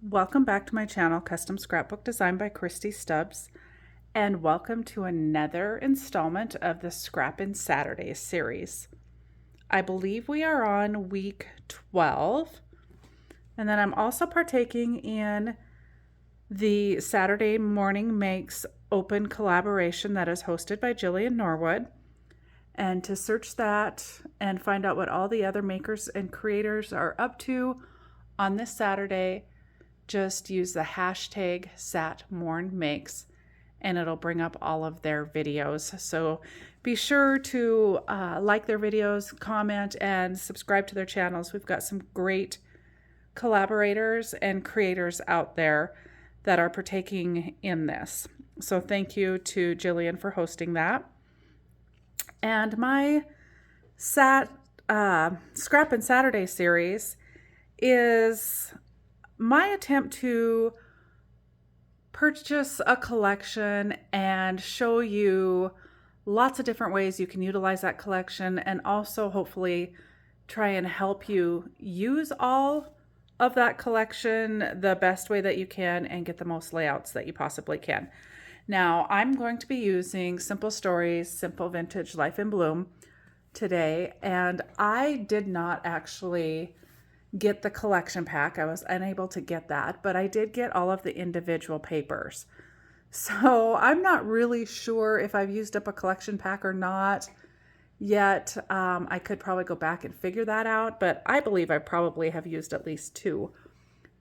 Welcome back to my channel, Custom Scrapbook designed by Christy Stubbs, and welcome to another installment of the Scrappin Saturdays series. I believe we are on week 12, and then I'm also partaking in the Saturday Morning Makes open collaboration that is hosted by Jillian Norwood. And to search that and find out what all the other makers and creators are up to on this Saturday, just use the hashtag SatMornMakes and it'll bring up all of their videos. So be sure to like their videos, comment, and subscribe to their channels. We've got some great collaborators and creators out there that are partaking in this. So thank you to Jillian for hosting that. And my Scrappin Saturday series is my attempt to purchase a collection and show you lots of different ways you can utilize that collection, and also hopefully try and help you use all of that collection the best way that you can and get the most layouts that you possibly can. Now, I'm going to be using Simple Stories, Simple Vintage Life in Bloom today, and I did not actually get the collection pack. I was unable to get that, but I did get all of the individual papers. So I'm not really sure if I've used up a collection pack or not yet. I could probably go back and figure that out, but I believe I probably have used at least two,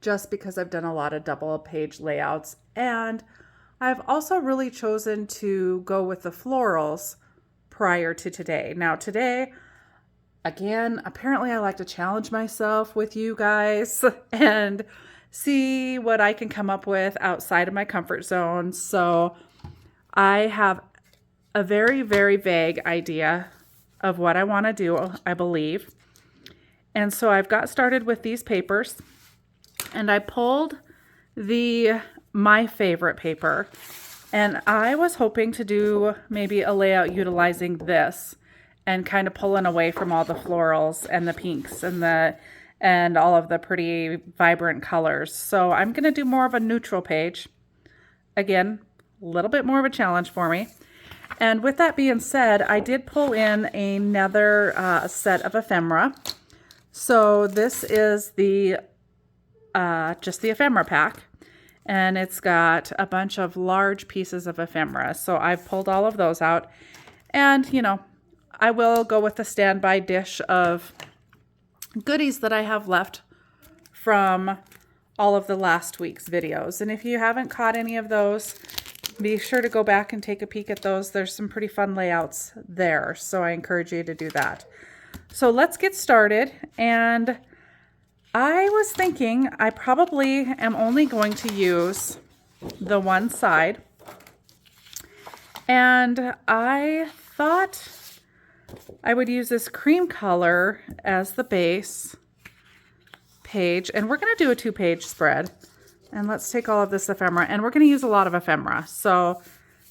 just because I've done a lot of double page layouts. And I've also really chosen to go with the florals prior to today. Now today, again, apparently I like to challenge myself with you guys and see what I can come up with outside of my comfort zone. So I have a very, very vague idea of what I want to do, I believe. And so I've got started with these papers, and I pulled my favorite paper, and I was hoping to do maybe a layout utilizing this and kind of pulling away from all the florals and the pinks and all of the pretty vibrant colors. So I'm going to do more of a neutral page. Again, a little bit more of a challenge for me. And with that being said, I did pull in another set of ephemera. So this is the just the Ephemra Pack, and it's got a bunch of large pieces of ephemera. So I've pulled all of those out, and I will go with the standby dish of goodies that I have left from all of the last week's videos. And if you haven't caught any of those, be sure to go back and take a peek at those. There's some pretty fun layouts there, so I encourage you to do that. So let's get started. And I was thinking I probably am only going to use the one side. And I thought I would use this cream color as the base page, and we're going to do a 2-page spread. And let's take all of this ephemera, and we're going to use a lot of ephemera. So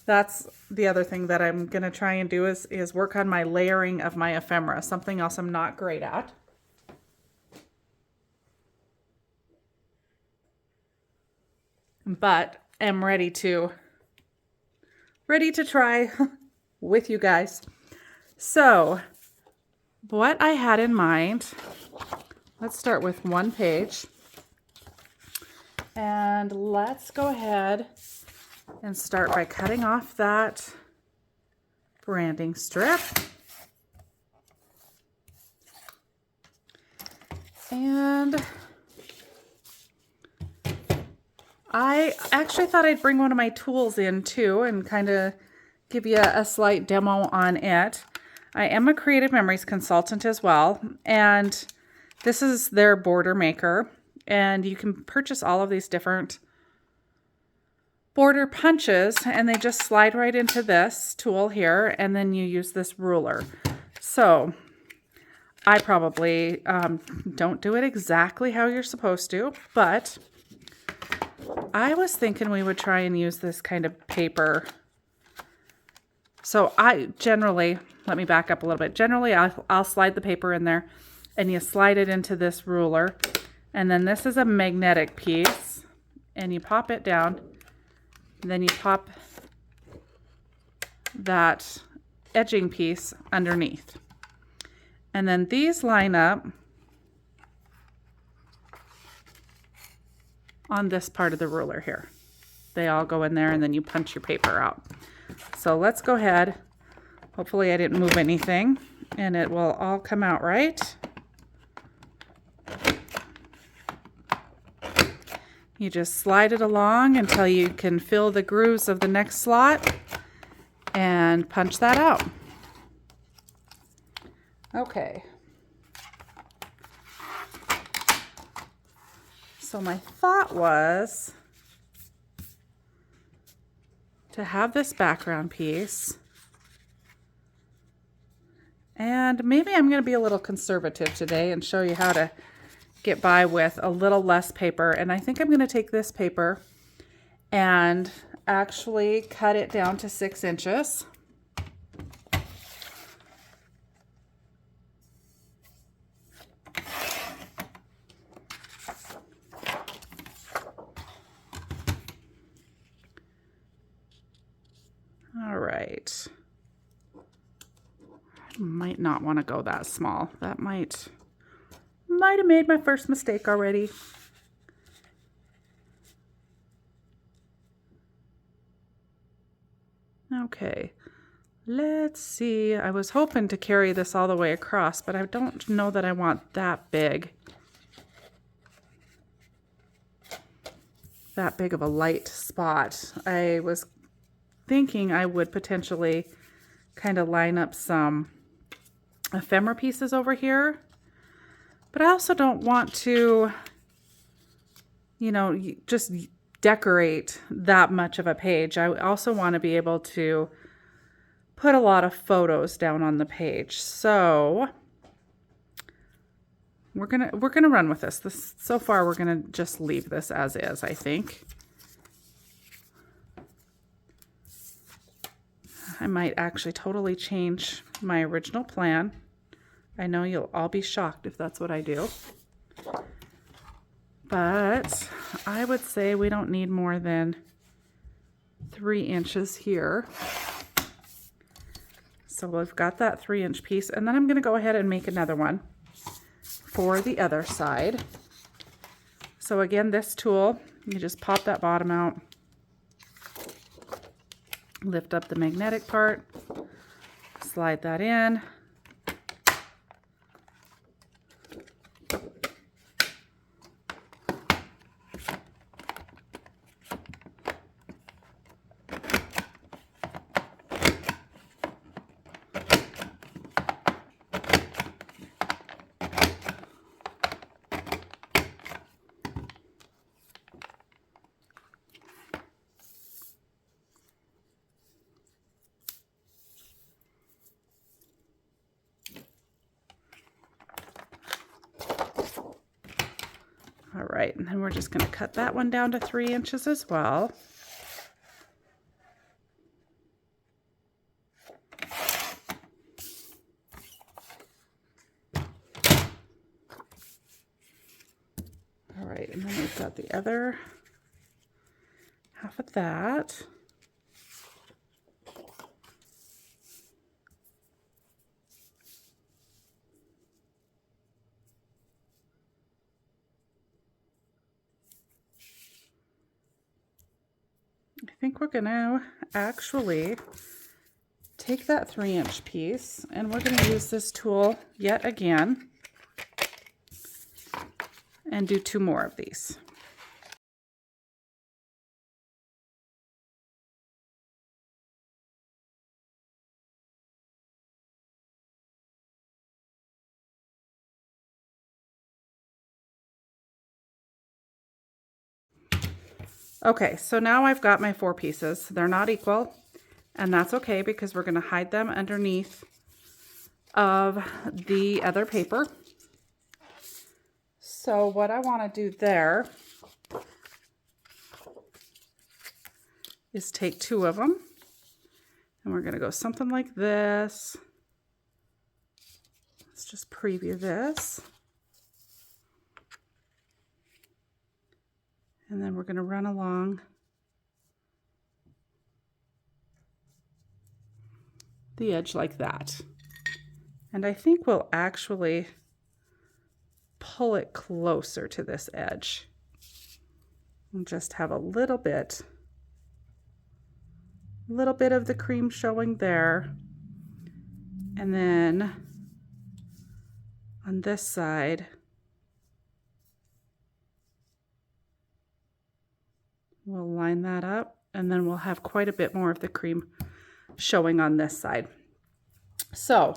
that's the other thing that I'm going to try and do is work on my layering of my ephemera, something else I'm not great at. But am ready to try with you guys. So what I had in mind, let's start with one page, and let's go ahead and start by cutting off that branding strip. And I actually thought I'd bring one of my tools in too and kind of give you a slight demo on it. I am a Creative Memories consultant as well, and this is their border maker, and you can purchase all of these different border punches, and they just slide right into this tool here, and then you use this ruler. So I probably don't do it exactly how you're supposed to, but I was thinking we would try and use this kind of paper. So let me back up a little bit. Generally, I'll slide the paper in there, and you slide it into this ruler. And then this is a magnetic piece. and you pop it down, and then you pop that edging piece underneath. And then these line up on this part of the ruler here. They all go in there, and then you punch your paper out. So let's go ahead. Hopefully I didn't move anything, and it will all come out right. You just slide it along until you can fill the grooves of the next slot and punch that out. Okay. So my thought was to have this background piece, and maybe I'm going to be a little conservative today and show you how to get by with a little less paper. And I think I'm going to take this paper and actually cut it down to 6 inches. All right. I might not want to go that small. That might have made my first mistake already. Okay, let's see. I was hoping to carry this all the way across, but I don't know that I want that big. That big of a light spot. I was thinking I would potentially kind of line up some ephemera pieces over here, but I also don't want to, you know, just decorate that much of a page. I also want to be able to put a lot of photos down on the page. So we're gonna run with this. So far we're gonna just leave this as is, I think. I might actually totally change my original plan. I know you'll all be shocked if that's what I do. But I would say we don't need more than 3 inches here. So we've got that 3-inch piece, and then I'm going to go ahead and make another one for the other side. So again, this tool, you just pop that bottom out, lift up the magnetic part, slide that in. All right, and then we're just going to cut that one down to 3 inches as well. All right, and then we've got the other half of that. I think we're going to actually take that 3-inch piece, and we're going to use this tool yet again and do 2 more of these. Okay, so now I've got my 4 pieces. They're not equal, and that's okay because we're going to hide them underneath of the other paper. So what I want to do there is take 2 of them, and we're going to go something like this. Let's just preview this. And then we're going to run along the edge like that. And I think we'll actually pull it closer to this edge and just have a little bit of the cream showing there. And then on this side, we'll line that up, and then we'll have quite a bit more of the cream showing on this side. So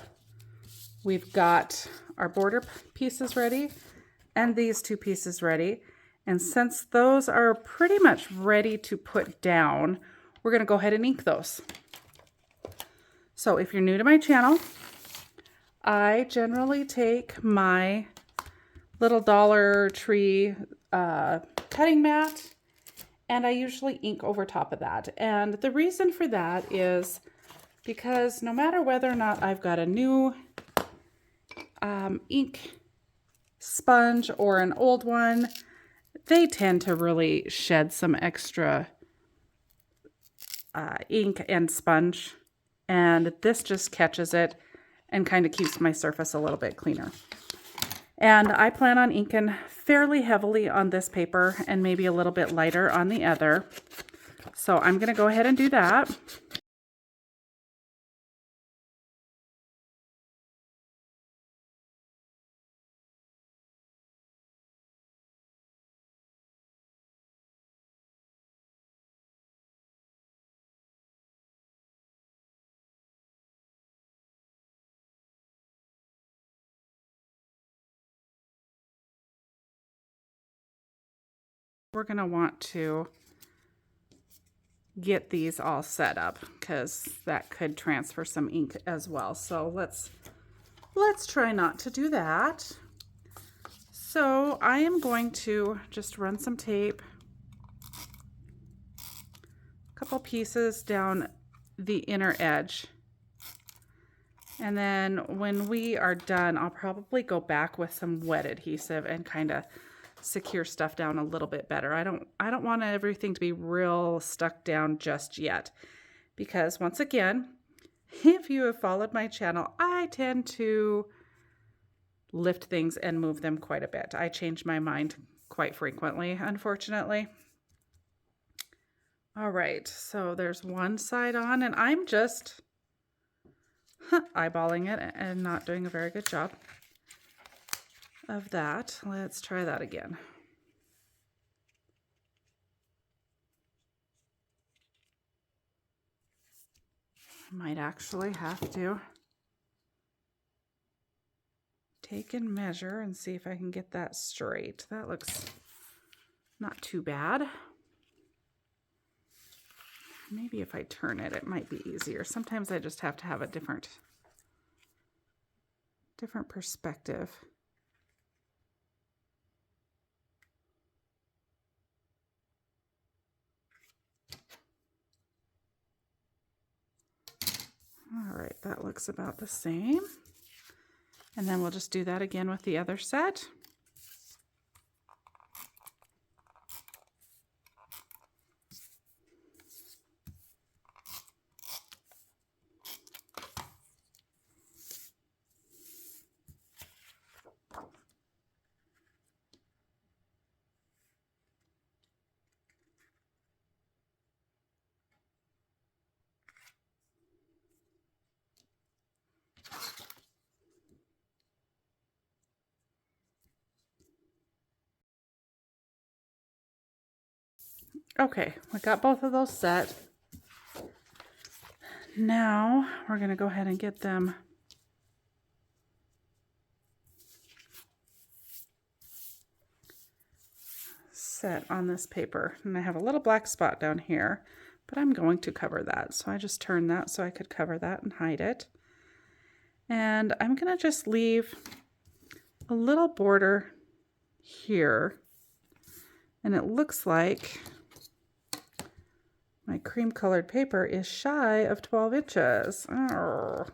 we've got our border pieces ready and these two pieces ready. And since those are pretty much ready to put down, we're going to go ahead and ink those. So if you're new to my channel, I generally take my little Dollar Tree cutting mat, and I usually ink over top of that. And the reason for that is because no matter whether or not I've got a new ink sponge or an old one, they tend to really shed some extra ink and sponge, and this just catches it and kind of keeps my surface a little bit cleaner. And I plan on inking fairly heavily on this paper and maybe a little bit lighter on the other. So I'm going to go ahead and do that. We're going to want to get these all set up because that could transfer some ink as well. So let's try not to do that. So I am going to just run some tape, a couple pieces down the inner edge. And then when we are done, I'll probably go back with some wet adhesive and kind of secure stuff down a little bit better. I don't want everything to be real stuck down just yet, because once again, if you have followed my channel, I tend to lift things and move them quite a bit. I change my mind quite frequently, unfortunately. All right, so there's one side on, and I'm just eyeballing it and not doing a very good job of that. Let's try that again. I might actually have to take and measure and see if I can get that straight. That looks not too bad. Maybe if I turn it, it might be easier. Sometimes I just have to have a different perspective. All right, that looks about the same. And then we'll just do that again with the other set. Okay, we got both of those set. Now we're going to go ahead and get them set on this paper. And I have a little black spot down here, but I'm going to cover that. So I just turned that so I could cover that and hide it. And I'm going to just leave a little border here. And it looks like my cream colored paper is shy of 12 inches. Oh.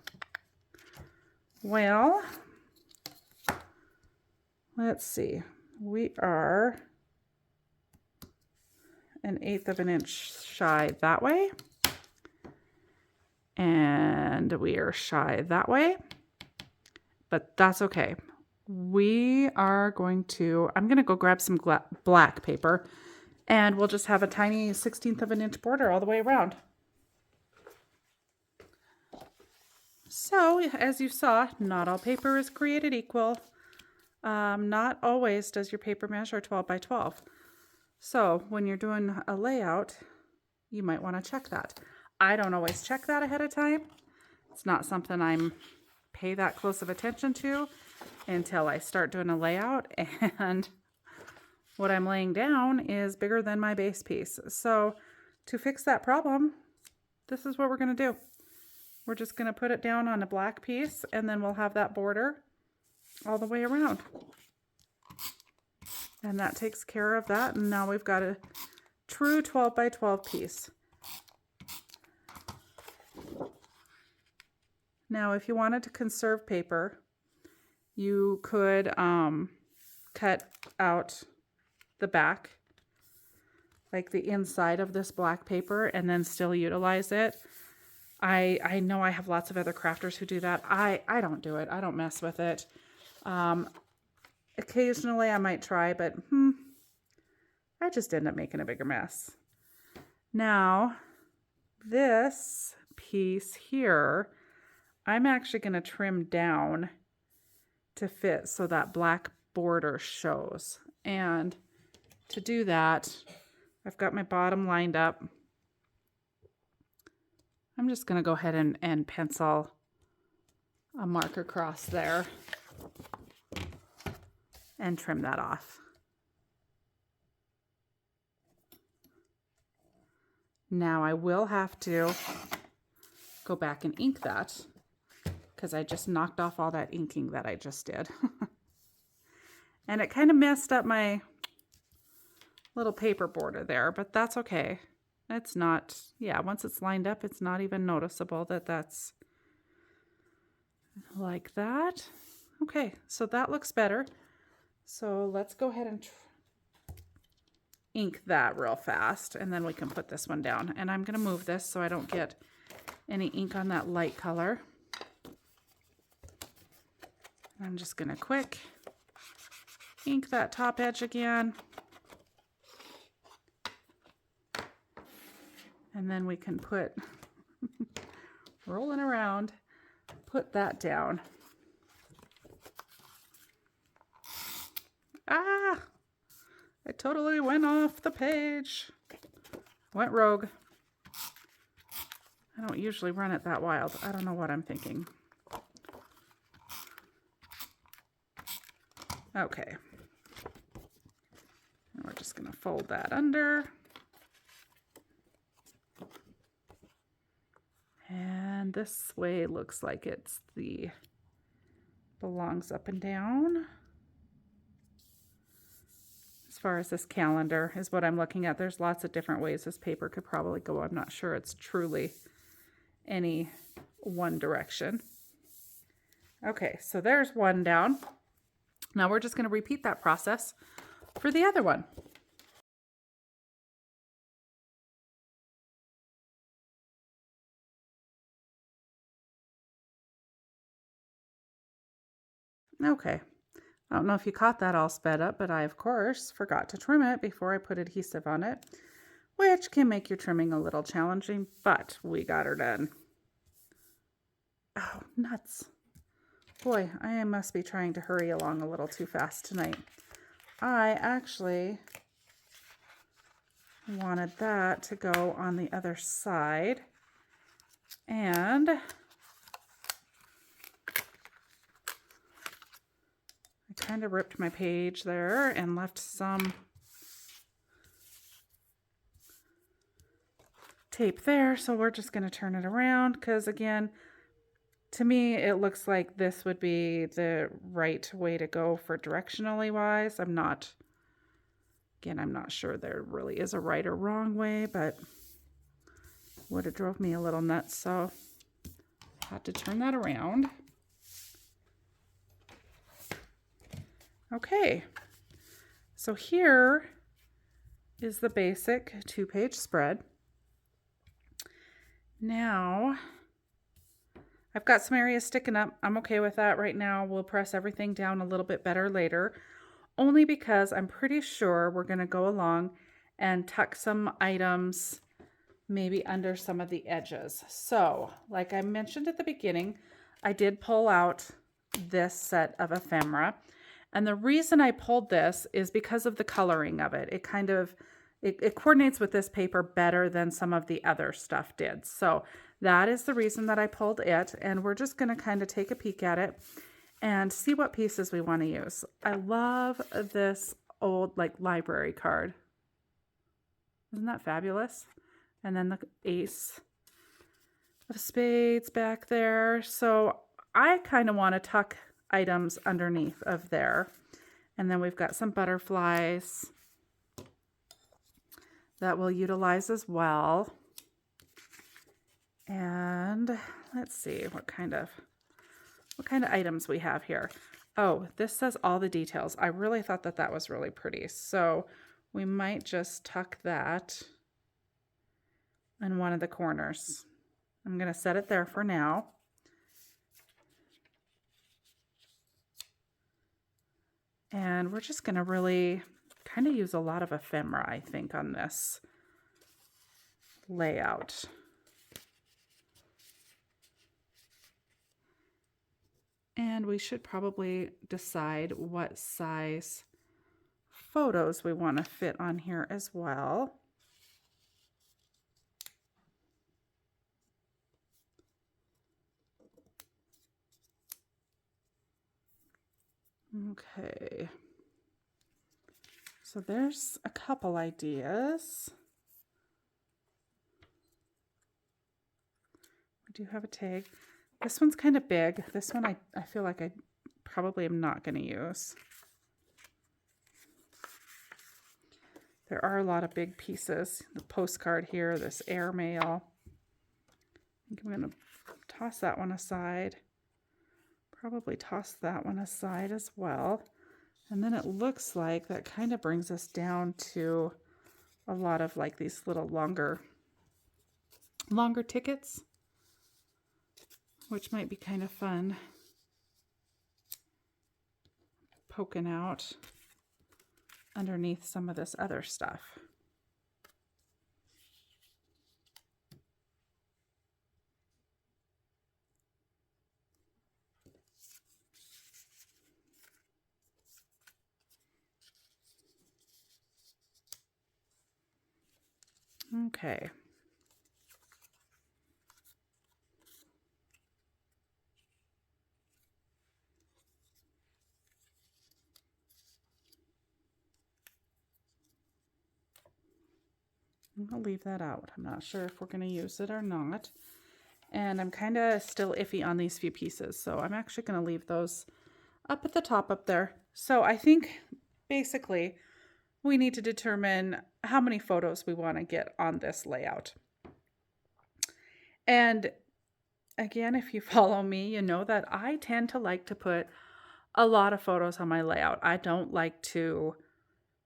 Well, let's see. We are 1/8 of an inch shy that way. And we are shy that way. But that's okay. We are going to, I'm going to go grab some black paper, and we'll just have a tiny 1/16 of an inch border all the way around. So, as you saw, not all paper is created equal. Not always does your paper measure 12 by 12. So, when you're doing a layout, you might want to check that. I don't always check that ahead of time. It's not something I'm pay that close of attention to until I start doing a layout, and what I'm laying down is bigger than my base piece. So to fix that problem, this is what we're going to do. We're just going to put it down on a black piece, and then we'll have that border all the way around. And that takes care of that. And now we've got a true 12 by 12 piece. Now, if you wanted to conserve paper, you could cut out the back, like the inside of this black paper, and then still utilize it. I know I have lots of other crafters who do that. I don't do it. I don't mess with it. Occasionally I might try, but I just end up making a bigger mess. Now, this piece here, I'm actually going to trim down to fit so that black border shows. And to do that, I've got my bottom lined up. I'm just going to go ahead and pencil a mark across there and trim that off. Now I will have to go back and ink that because I just knocked off all that inking that I just did. And it kind of messed up my little paper border there, but that's okay. It's not, yeah, once it's lined up, it's not even noticeable that that's like that. Okay, so that looks better. So let's go ahead and ink that real fast, and then we can put this one down. And I'm going to move this so I don't get any ink on that light color. I'm just going to quick ink that top edge again. And then we can put, rolling around, put that down. Ah! I totally went off the page. Went rogue. I don't usually run it that wild. I don't know what I'm thinking. Okay. And we're just going to fold that under. And this way looks like it's the belongs up and down. As far as this calendar is what I'm looking at, there's lots of different ways this paper could probably go. I'm not sure it's truly any one direction. Okay, so there's one down. Now we're just going to repeat that process for the other one. Okay, I don't know if you caught that all sped up, but I, of course, forgot to trim it before I put adhesive on it, which can make your trimming a little challenging, but we got her done. Oh, nuts. Boy, I must be trying to hurry along a little too fast tonight. I actually wanted that to go on the other side, and I kind of ripped my page there and left some tape there, so we're just going to turn it around because, again, to me it looks like this would be the right way to go for directionally wise. I'm not sure there really is a right or wrong way, but would have drove me a little nuts, so I had to turn that around. Okay, so here is the basic 2-page spread. Now, I've got some areas sticking up. I'm okay with that right now. We'll press everything down a little bit better later, only because I'm pretty sure we're going to go along and tuck some items maybe under some of the edges. So, like I mentioned at the beginning, I did pull out this set of ephemera. And the reason I pulled this is because of the coloring of it. It kind of, it coordinates with this paper better than some of the other stuff did. So that is the reason that I pulled it. And we're just going to kind of take a peek at it and see what pieces we want to use. I love this old like library card. Isn't that fabulous? And then the ace of spades back there. So I kind of want to tuck items underneath of there. And then we've got some butterflies that we'll utilize as well. And let's see what kind of items we have here. Oh, this says all the details. I really thought that that was really pretty. So we might just tuck that in one of the corners. I'm going to set it there for now. And we're just going to really kind of use a lot of ephemera, I think, on this layout. And we should probably decide what size photos we want to fit on here as well. Okay, so there's a couple ideas. We do have a tag. This one's kind of big. This one I feel like I probably am not going to use. There are a lot of big pieces. The postcard here, this airmail. I think I'm going to toss that one aside. Probably toss that one aside as well. And then it looks like that kind of brings us down to a lot of like these little longer tickets, which might be kind of fun. Poking out underneath some of this other stuff. Okay. I'll leave that out. I'm not sure if we're going to use it or not. And I'm kind of still iffy on these few pieces, so I'm actually going to leave those up at the top up there. So I think basically we need to determine how many photos we want to get on this layout. And again, if you follow me, you know that I tend to like to put a lot of photos on my layout. I don't like to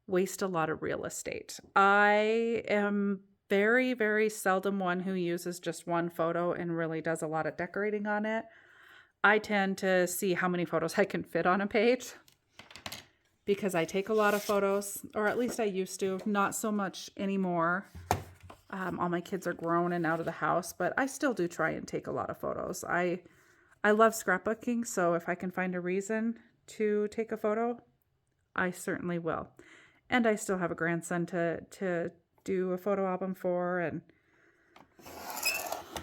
waste a lot of real estate. I am very, very seldom one who uses just one photo and really does a lot of decorating on it. I tend to see how many photos I can fit on a page because I take a lot of photos, or at least I used to, not so much anymore. All my kids are grown and out of the house, but I still do try and take a lot of photos. I love scrapbooking, so if I can find a reason to take a photo, I certainly will. And I still have a grandson to do a photo album for, and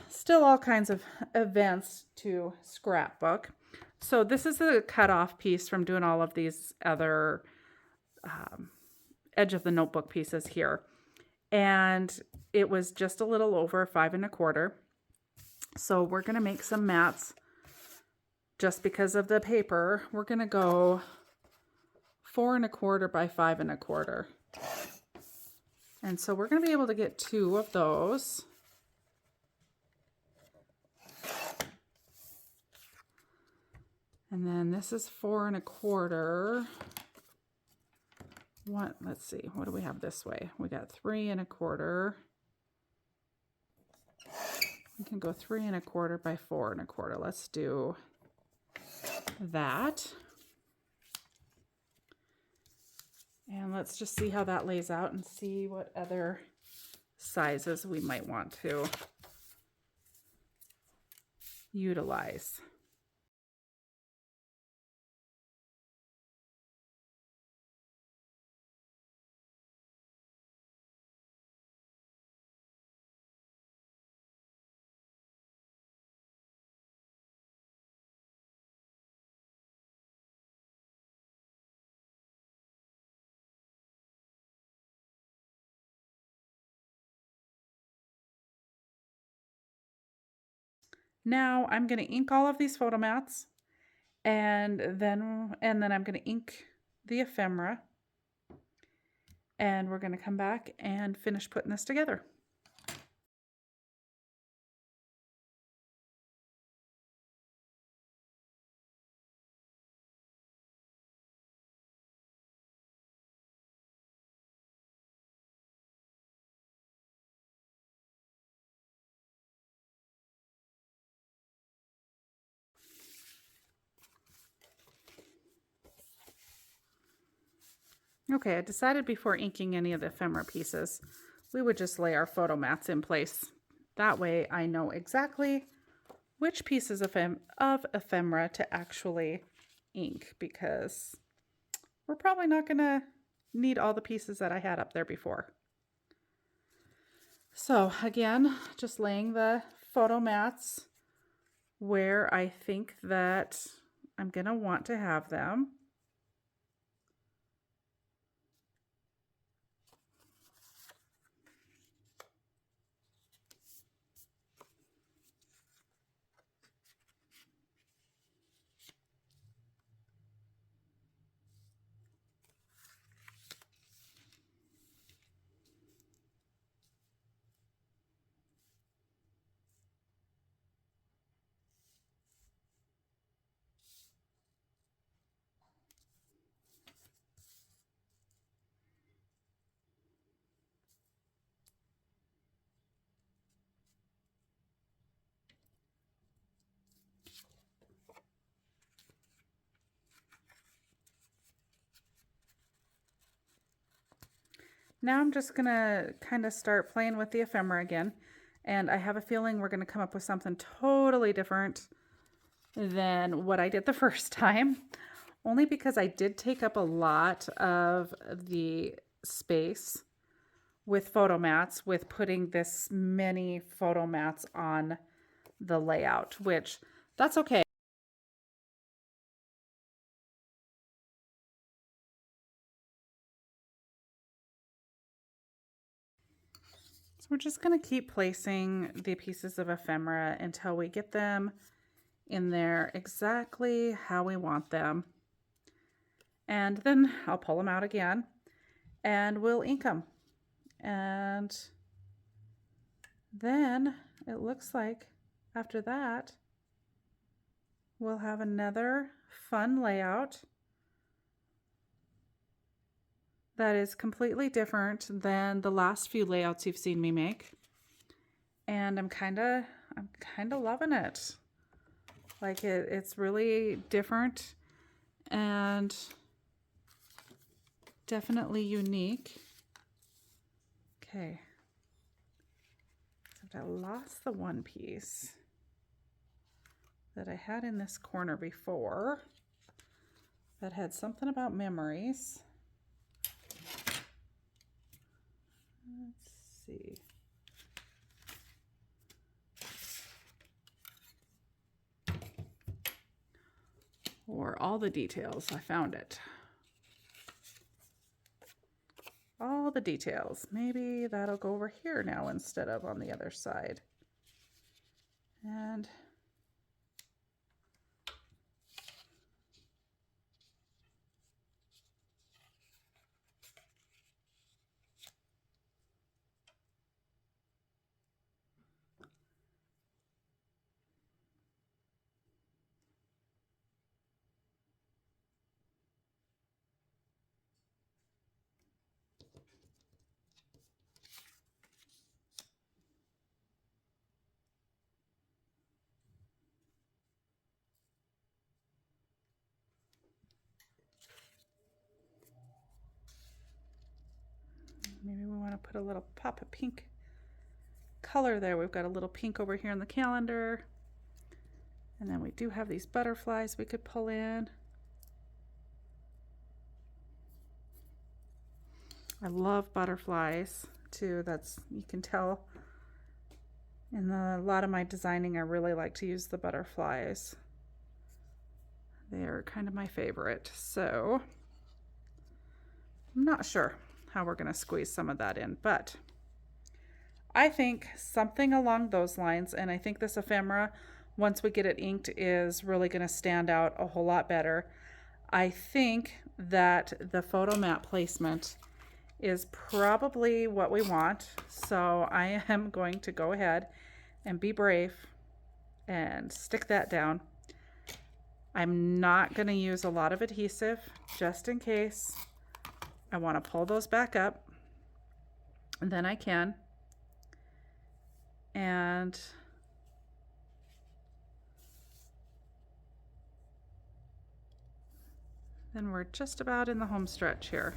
still all kinds of events to scrapbook. So this is a cutoff piece from doing all of these other edge of the notebook pieces here. And it was just a little over 5 1/4. So we're going to make some mats just because of the paper. We're going to go 4 1/4 by 5 1/4. And so we're going to be able to get 2 of those. And then this is 4 1/4 One, let's see, what do we have this way? We got 3 1/4. We can go 3 1/4 by 4 1/4. Let's do that. And let's just see how that lays out and see what other sizes we might want to utilize. Now I'm going to ink all of these photo mats, and then I'm going to ink the ephemera, and we're going to come back and finish putting this together. Okay, I decided before inking any of the ephemera pieces, we would just lay our photo mats in place. That way I know exactly which pieces of ephemera to actually ink, because we're probably not going to need all the pieces that I had up there before. So again, just laying the photo mats where I think that I'm going to want to have them. Now I'm just going to kind of start playing with the ephemera again, and I have a feeling we're going to come up with something totally different than what I did the first time, only because I did take up a lot of the space with photo mats, with putting this many photo mats on the layout, which that's okay. So we're just going to keep placing the pieces of ephemera until we get them in there exactly how we want them. And then I'll pull them out again and we'll ink them. And then it looks like after that, we'll have another fun layout that is completely different than the last few layouts you've seen me make. And I'm kind of loving it. Like it's really different and definitely unique. Okay. So I lost the one piece that I had in this corner before that had something about memories. Let's see. Or all the details. I found it. All the details. Maybe that'll go over here now instead of on the other side. And put a little pop of pink color there. We've got a little pink over here in the calendar. And then we do have these butterflies we could pull in. I love butterflies too. You can tell in a lot of my designing, I really like to use the butterflies. They're kind of my favorite. So I'm not sure how we're going to squeeze some of that in, but I think something along those lines, and I think this ephemera, once we get it inked, is really going to stand out a whole lot better. I think that the photo mat placement is probably what we want. So I am going to go ahead and be brave and stick that down. I'm not going to use a lot of adhesive just in case I want to pull those back up, and then I can. And then we're just about in the home stretch here.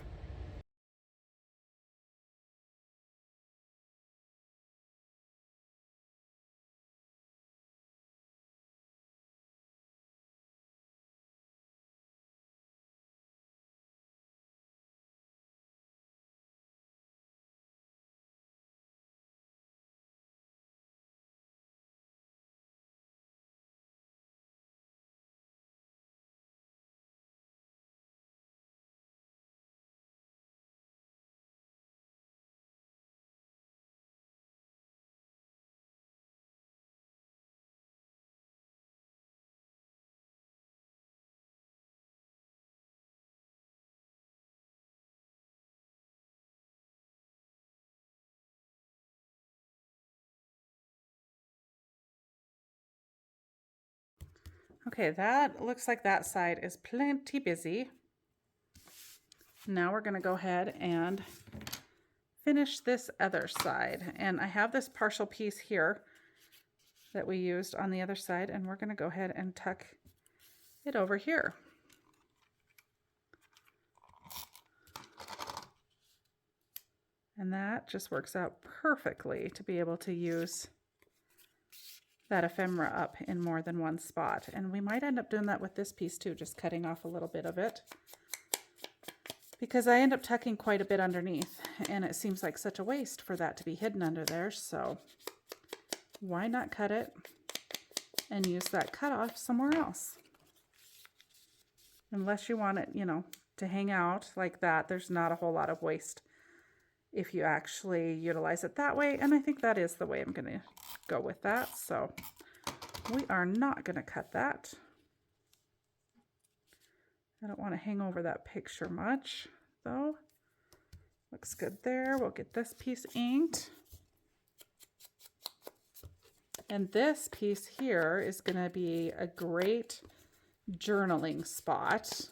Okay, that looks like that side is plenty busy. Now we're going to go ahead and finish this other side. And I have this partial piece here that we used on the other side, and we're going to go ahead and tuck it over here. And that just works out perfectly to be able to use that ephemera up in more than one spot. And we might end up doing that with this piece too, just cutting off a little bit of it, because I end up tucking quite a bit underneath, and it seems like such a waste for that to be hidden under there. So why not cut it and use that cutoff somewhere else? Unless you want it, you know, to hang out like that, there's not a whole lot of waste if you actually utilize it that way. And I think that is the way I'm going to go with that. So we are not going to cut that. I don't want to hang over that picture much though. Looks good there. We'll get this piece inked. And this piece here is going to be a great journaling spot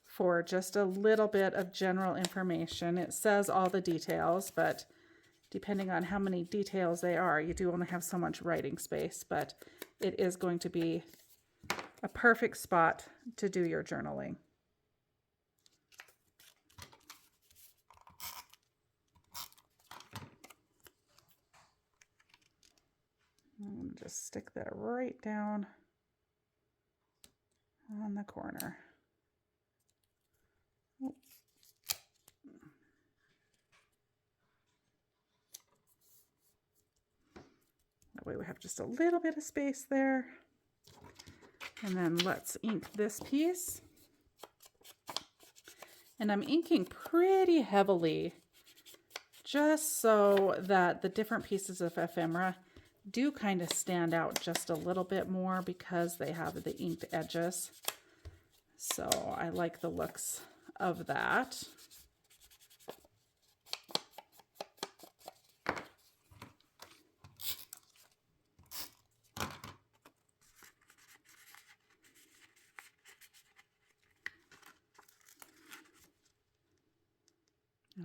for just a little bit of general information. It says all the details, but depending on how many details they are, you do only have so much writing space, but it is going to be a perfect spot to do your journaling. And just stick that right down on the corner. That way we have just a little bit of space there. And then let's ink this piece. And I'm inking pretty heavily just so that the different pieces of ephemera do kind of stand out just a little bit more because they have the inked edges. So I like the looks of that.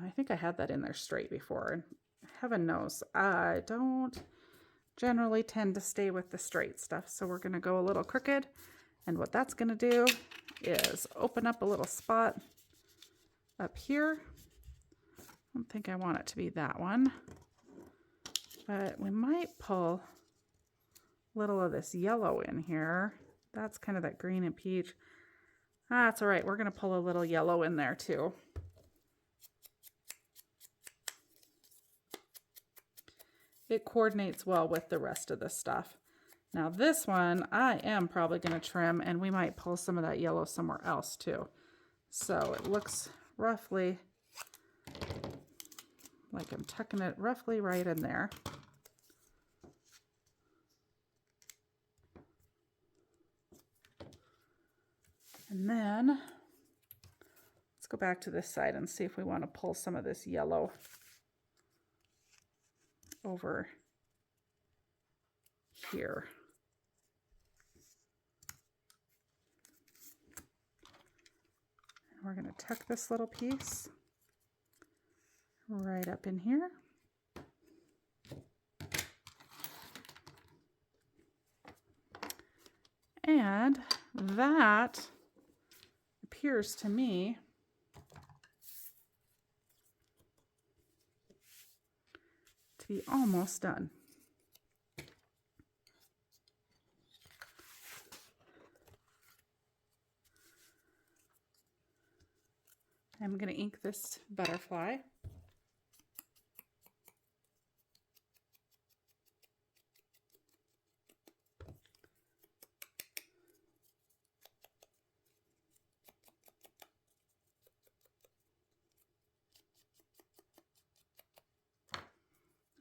I think I had that in there straight before, and heaven knows I don't generally tend to stay with the straight stuff, so we're going to go a little crooked, and what that's going to do is open up a little spot up here don't think I want it to be that one, but we might pull a little of this yellow in here. That's kind of that green and peach. That's all right. We're going to pull a little yellow in there too. It coordinates well with the rest of the stuff. Now this one I am probably going to trim, and we might pull some of that yellow somewhere else too. So it looks roughly like I'm tucking it roughly right in there. And then let's go back to this side and see if we want to pull some of this yellow over here. And we're going to tuck this little piece right up in here. And that appears to me to be almost done. I'm going to ink this butterfly.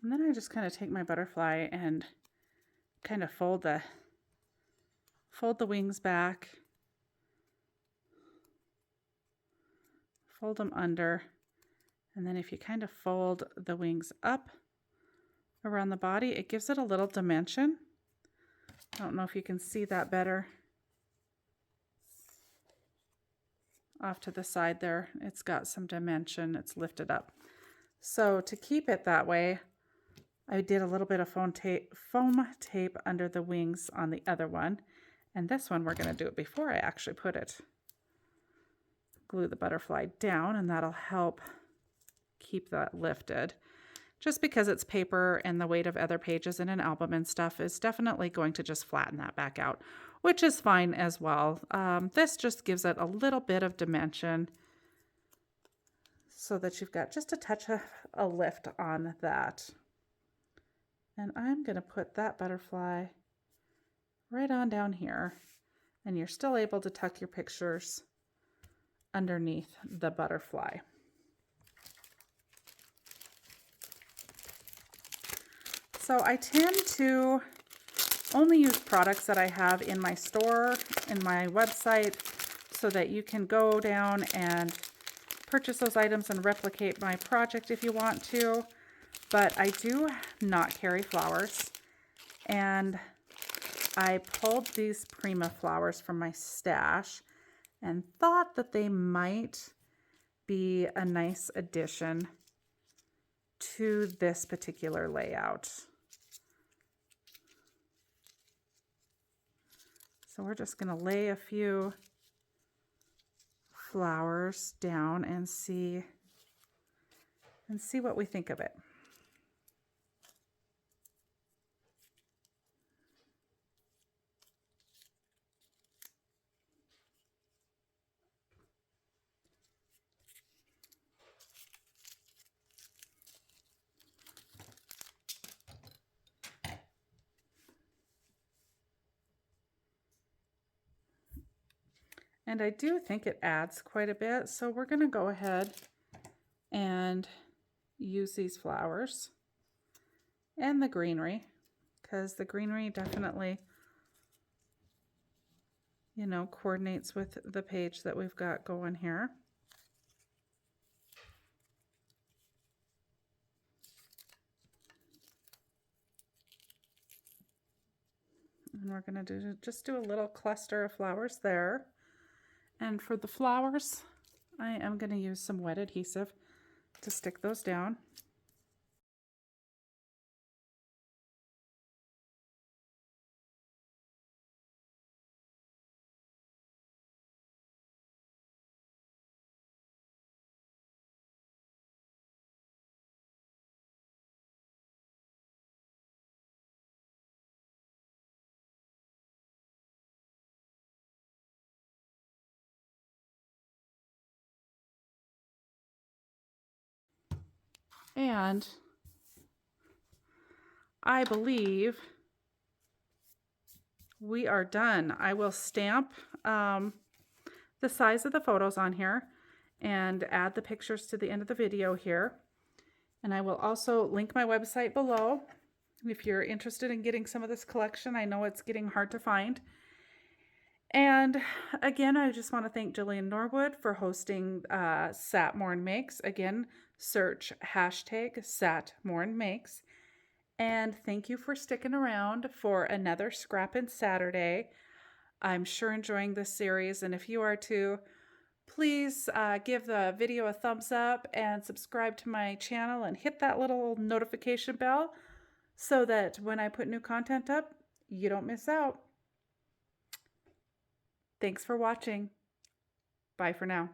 And then I just kind of take my butterfly and kind of fold the wings back, fold them under, and then if you kind of fold the wings up around the body, it gives it a little dimension. I don't know if you can see that better. Off to the side there, it's got some dimension, it's lifted up. So to keep it that way, I did a little bit of foam tape under the wings on the other one. And this one, we're going to do it before I actually put it. Glue the butterfly down, and that'll help keep that lifted. Just because it's paper and the weight of other pages in an album and stuff is definitely going to just flatten that back out, which is fine as well. This just gives it a little bit of dimension so that you've got just a touch of a lift on that. And I'm going to put that butterfly right on down here, and you're still able to tuck your pictures underneath the butterfly. So I tend to only use products that I have in my store, in my website, so that you can go down and purchase those items and replicate my project if you want to. But I do not carry flowers, and I pulled these Prima flowers from my stash and thought that they might be a nice addition to this particular layout. So we're just going to lay a few flowers down and see what we think of it. And I do think it adds quite a bit, so we're going to go ahead and use these flowers and the greenery, because the greenery definitely, you know, coordinates with the page that we've got going here. And we're going to just do a little cluster of flowers there. And for the flowers, I am going to use some wet adhesive to stick those down. And I believe we are done. I will stamp the size of the photos on here and add the pictures to the end of the video here. And I will also link my website below if you're interested in getting some of this collection. I know it's getting hard to find. And again, I just want to thank Jillian Norwood for hosting Satmorn Makes. Again, search hashtag Satmorn Makes. And thank you for sticking around for another Scrappin' Saturday. I'm sure enjoying this series, and if you are too, please give the video a thumbs up and subscribe to my channel and hit that little notification bell so that when I put new content up, you don't miss out. Thanks for watching. Bye for now.